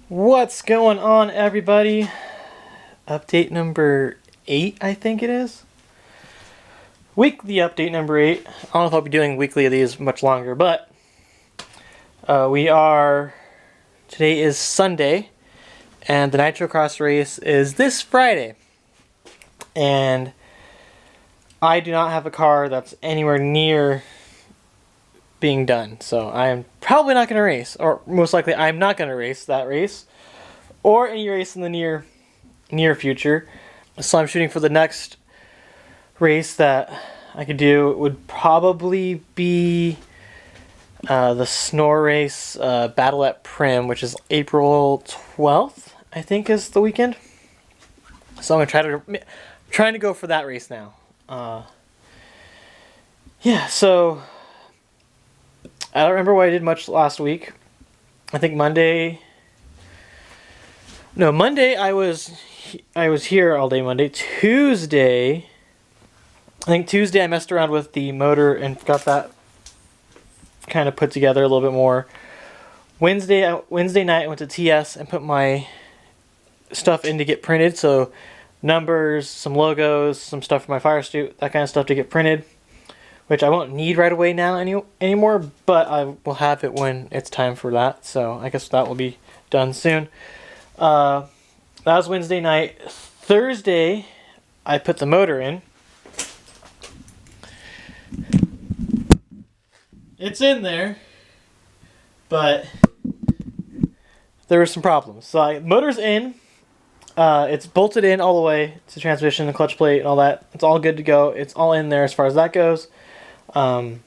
What's going on, everybody? Update number 8, I think it is. Weekly update number 8. I don't know if I'll be doing weekly of these much longer, but today is Sunday, and the Nitro Cross race is this Friday. And I do not have a car that's anywhere near being done, so I am probably not going to race, or most likely I'm not going to race that race or any race in the near future. So I'm shooting for the next race that I could do. It would probably be the Snore Race Battle at Prim, which is April 12th, I think is the weekend. So I'm trying to go for that race now. Yeah, so I don't remember what I did much last week. I think Monday I was here all day Monday. Tuesday I messed around with the motor and got that kind of put together a little bit more. Wednesday night I went to TS and put my stuff in to get printed, so numbers, some logos, some stuff for my fire suit, that kind of stuff to get printed, which I won't need right away now anymore, but I will have it when it's time for that, so I guess that will be done soon. That was Wednesday night. Thursday, I put the motor in. It's in there, but there were some problems. So motor's in. It's bolted in all the way to the transmission, the clutch plate, and all that. It's all good to go. It's all in there as far as that goes. I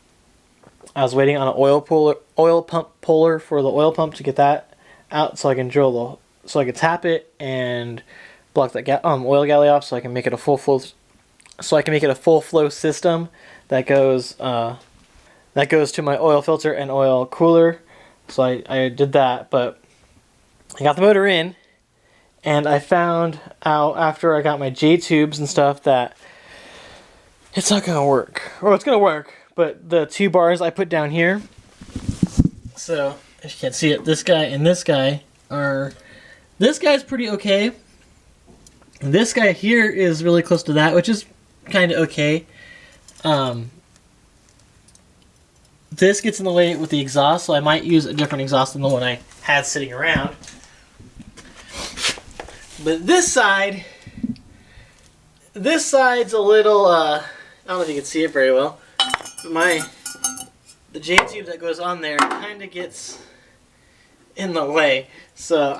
was waiting on an oil pump puller for the oil pump to get that out, so I can so I can tap it and block that oil galley off, so I can make it a full flow. So I can make it a full flow system that goes to my oil filter and oil cooler. So I did that, but I got the motor in, and I found out after I got my J tubes and stuff that it's not gonna work. Or it's gonna work, but the two bars I put down here. So if you can't see it, this guy and this guy are. This guy's pretty okay. This guy here is really close to that, which is kind of okay. This gets in the way with the exhaust, so I might use a different exhaust than the one I had sitting around. But this side's a little, I don't know if you can see it very well, but the J-tube that goes on there kind of gets in the way. So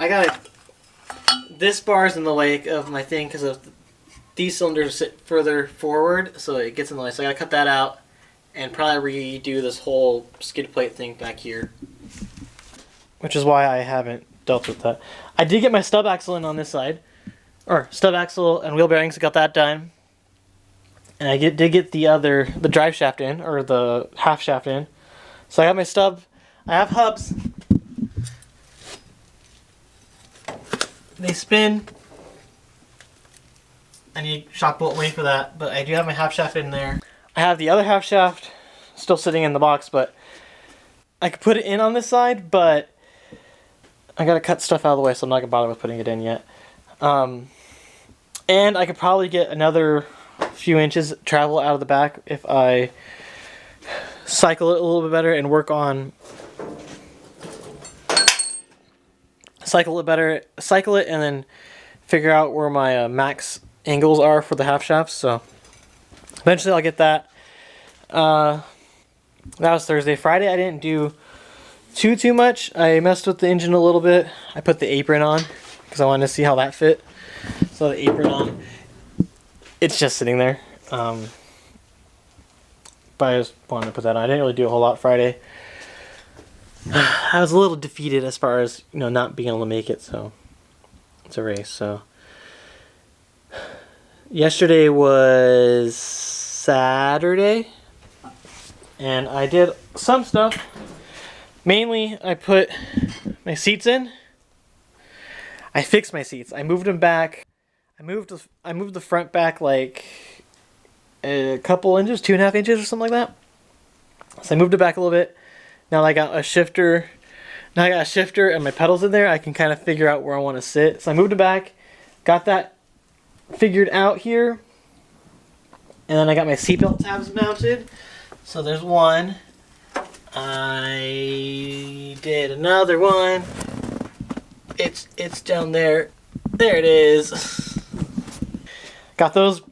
this bar's in the way of my thing because of these cylinders sit further forward, so it gets in the way. So I gotta cut that out and probably redo this whole skid plate thing back here, which is why I haven't dealt with that. I did get my stub axle in on this side, or stub axle and wheel bearings. Got that done, and I did get the drive shaft in, or the half shaft in. So I got my stub. I have hubs. They spin. I need shock bolt weight for that, but I do have my half shaft in there. I have the other half shaft still sitting in the box, but I could put it in on this side, but I gotta cut stuff out of the way, so I'm not gonna bother with putting it in yet. And I could probably get another few inches travel out of the back if I cycle it a little bit better and work on cycle it and then figure out where my max angles are for the half shafts. So eventually I'll get that. That was Thursday. Friday I didn't do too much. I messed with the engine a little bit. I put the apron on because I wanted to see how that fit. So the apron on. It's just sitting there. But I just wanted to put that on. I didn't really do a whole lot Friday. I was a little defeated as far as, not being able to make it, so it's a race. So yesterday was Saturday, and I did some stuff. Mainly, I put my seats in. I fixed my seats. I moved them back. I moved the front back like a couple inches, 2.5 inches or something like that. So I moved it back a little bit. Now I got a shifter Now I got a shifter and my pedals in there. I can kind of figure out where I want to sit. So I moved it back, got that figured out here. And then I got my seatbelt tabs mounted. So there's one. I did another one. It's down there. There it is. Got those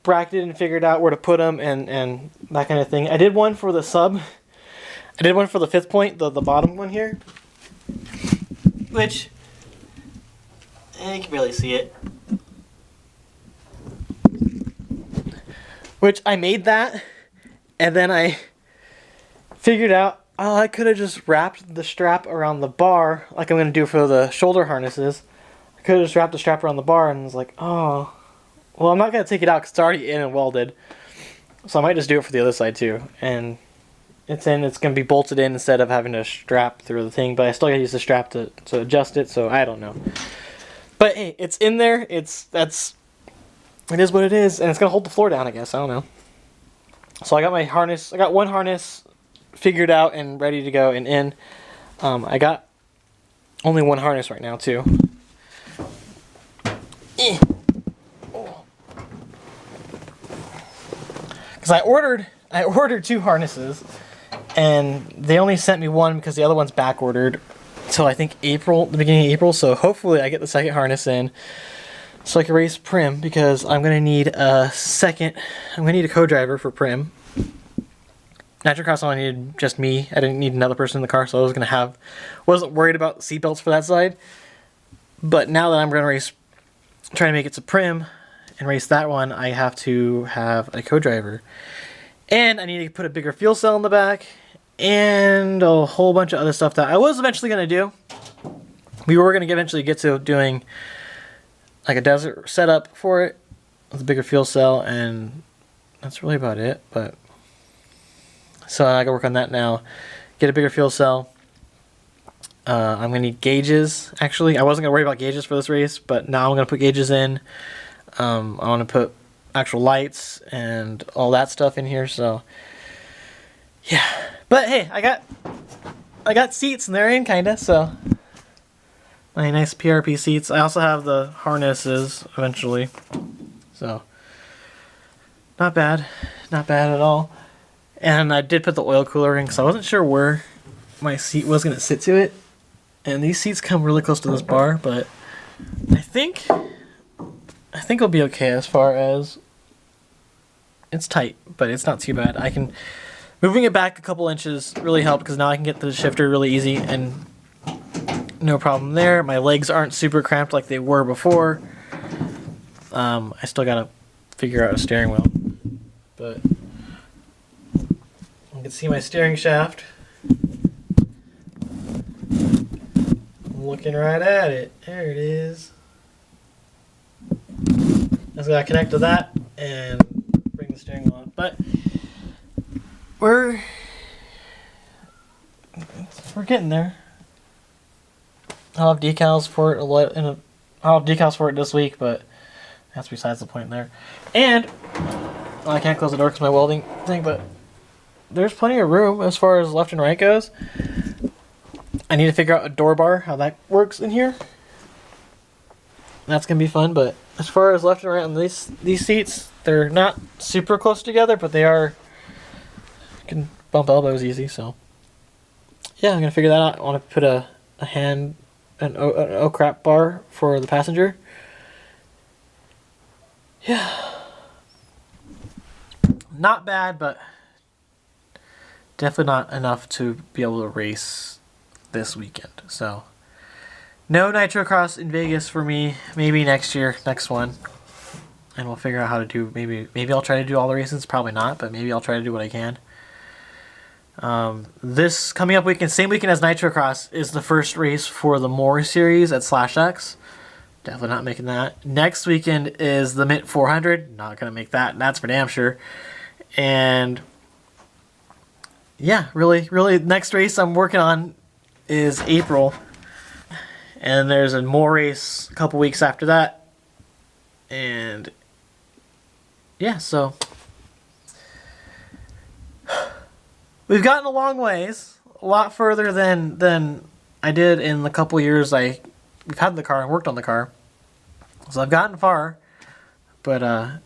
bracketed and figured out where to put them and that kind of thing. I did one for the sub. I did one for the 5th point, the bottom one here. Which, you can barely see it. Which I made that, and then I figured out, oh, I could have just wrapped the strap around the bar like I'm going to do for the shoulder harnesses. I could have just wrapped the strap around the bar and was like, oh, well, I'm not going to take it out because it's already in and welded. So I might just do it for the other side too. And it's going to be bolted in instead of having to strap through the thing, but I still got to use the strap to adjust it, so I don't know. But hey, it's in there. It is what it is, and it's going to hold the floor down, I guess. I don't know. So I got my harness. I got one harness figured out and ready to go and in. I got only one harness right now, too. Because I ordered 2 harnesses, and they only sent me one because the other one's back ordered till I think April, the beginning of April. So hopefully I get the second harness in so I can race Prim, because I'm gonna need a co-driver for Prim. Nitrocross only needed just me. I didn't need another person in the car, so wasn't worried about seatbelts for that side. But now that I'm gonna try to make it to Prim and race that one, I have to have a co-driver. And I need to put a bigger fuel cell in the back, and a whole bunch of other stuff that I was eventually going to do. We were going to eventually get to doing like a desert setup for it with a bigger fuel cell, and that's really about it. But so I got to work on that now. Get a bigger fuel cell. I'm going to need gauges, actually. I wasn't going to worry about gauges for this race, but now I'm going to put gauges in. I want to put actual lights and all that stuff in here, so yeah. But hey, I got seats and they're in kinda, so my nice PRP seats. I also have the harnesses eventually, so not bad at all. And I did put the oil cooler in because I wasn't sure where my seat was gonna sit to it, and these seats come really close to this bar, but I think it'll be okay as far as it's tight, but it's not too bad. Moving it back a couple inches really helped because now I can get the shifter really easy and no problem there. My legs aren't super cramped like they were before. I still gotta figure out a steering wheel, but you can see my steering shaft. I'm looking right at it. There it is. I just gotta connect to that and bring the steering wheel up. But we're getting there. I'll have decals for it I'll have decals for it this week, but that's besides the point there. And I can't close the door because my welding thing, but there's plenty of room as far as left and right goes. I need to figure out a door bar, how that works in here. That's gonna be fun, but as far as left and right on these seats, they're not super close together, but they are. You can bump elbows easy, so yeah, I'm gonna figure that out. I want to put an O-crap bar for the passenger. Yeah, not bad, but definitely not enough to be able to race this weekend. So no Nitrocross in Vegas for me. Maybe next year, next one, and we'll figure out how to do. Maybe I'll try to do all the races. Probably not, but maybe I'll try to do what I can. This coming up weekend, same weekend as Nitrocross, is the first race for the More Series at /X. Definitely not making that. Next weekend is the Mint 400. Not gonna make that. That's for damn sure. And yeah, really, next race I'm working on is April. And there's a More race a couple weeks after that. And yeah, so we've gotten a long ways, a lot further than I did in the couple years we've had the car and worked on the car. So I've gotten far, but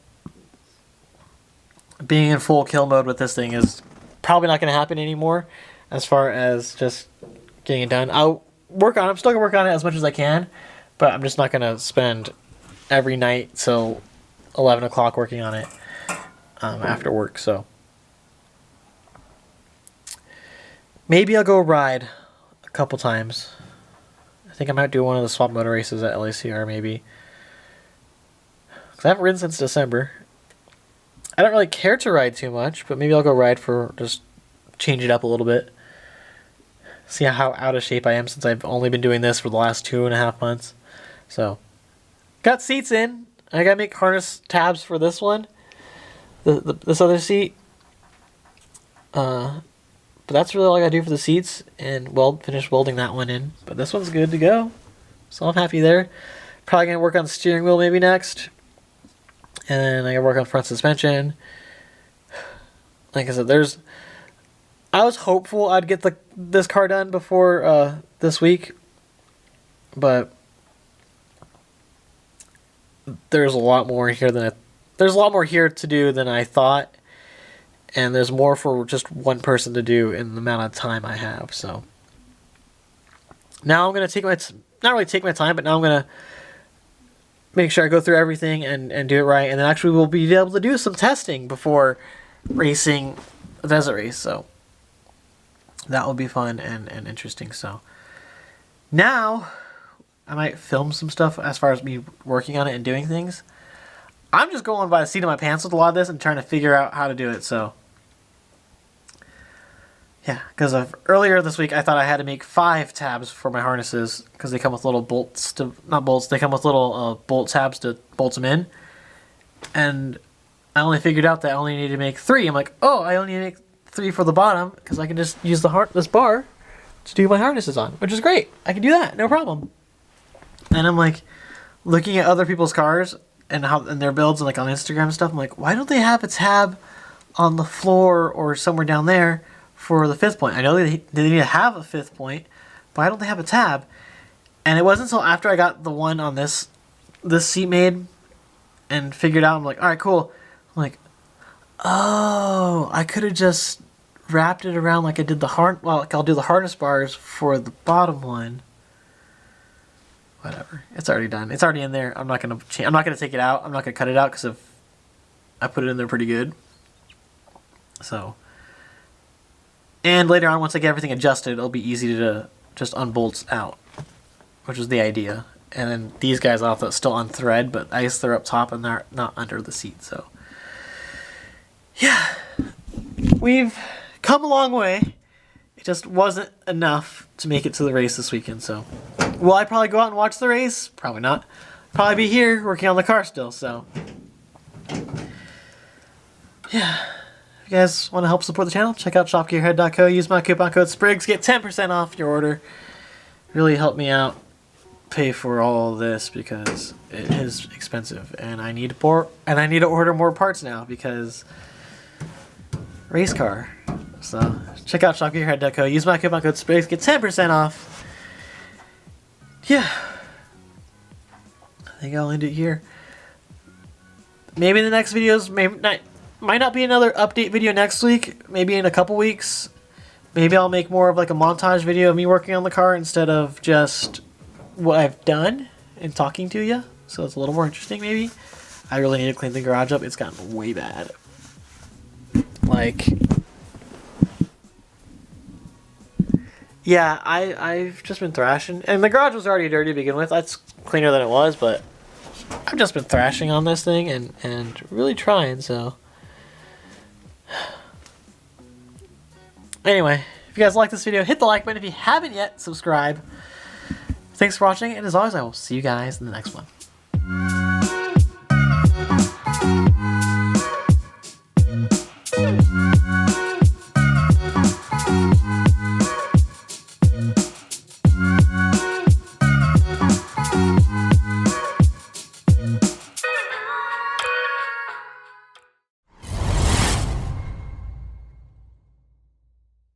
being in full kill mode with this thing is probably not going to happen anymore as far as just getting it done. I'll work on it. I'm still going to work on it as much as I can, but I'm just not going to spend every night till 11 o'clock working on it after work. So maybe I'll go ride a couple times. I think I might do one of the swap motor races at LACR maybe. Because I haven't ridden since December. I don't really care to ride too much, but maybe I'll go ride for just change it up a little bit. See how out of shape I am since I've only been doing this for the last 2.5 months. So, got seats in. I gotta make harness tabs for this one. This other seat. But that's really all I gotta do for the seats and finish welding that one in. But this one's good to go. So I'm happy there. Probably gonna work on the steering wheel maybe next. And then I gotta work on front suspension. Like I said, I was hopeful I'd get this car done before this week, but there's a lot more here to do than I thought, and there's more for just one person to do in the amount of time I have. So now I'm gonna not really take my time, but now I'm gonna make sure I go through everything and do it right, and then actually we'll be able to do some testing before racing a desert race. So that will be fun and interesting. So now I might film some stuff as far as me working on it and doing things. I'm just going by the seat of my pants with a lot of this and trying to figure out how to do it. So yeah, because earlier this week I thought I had to make 5 tabs for my harnesses because they come with little bolts they come with little bolt tabs to bolt them in. And I only figured out that I only need to make 3. I'm like, oh, I only need to make 3 for the bottom because I can just use this bar to do my harnesses on, which is great. I can do that, no problem. And I'm like looking at other people's cars and their builds and like on Instagram and stuff. I'm like, why don't they have a tab on the floor or somewhere down there for the 5th point? I know they need to have a 5th point, but why don't they have a tab? And it wasn't until after I got the one on this seat made and figured out, I'm like, all right, cool. I'm like, oh, I could have just wrapped it around like I did I'll do the harness bars for the bottom one. Whatever, it's already done. It's already in there. I'm not gonna take it out. I'm not gonna cut it out because I put it in there pretty good. So, and later on, once I get everything adjusted, it'll be easy to just unbolt out, which is the idea. And then these guys I'll have to still unthread, but I guess they're up top and they're not under the seat. So yeah, we've come a long way. It just wasn't enough to make it to the race this weekend. So will I probably go out and watch the race? Probably not. Probably be here working on the car still. So yeah, if you guys want to help support the channel, check out shopgearhead.co. Use my coupon code SPRIGGS. Get 10% off your order. Really help me out pay for all of this because it is expensive, and I need to order more parts now because race car. So check out shopgearhead.co. Use my coupon code SPRIGGS. Get 10% off. Yeah, I think I'll end it here. Maybe the next videos might not be another update video next week. Maybe in a couple weeks. Maybe I'll make more of like a montage video of me working on the car instead of just what I've done and talking to you. So it's a little more interesting maybe. I really need to clean the garage up. It's gotten way bad. Like, yeah, I've just been thrashing. And the garage was already dirty to begin with. That's cleaner than it was, but I've just been thrashing on this thing and really trying, so. Anyway, if you guys like this video, hit the like button. If you haven't yet, subscribe. Thanks for watching, and as always, I will see you guys in the next one.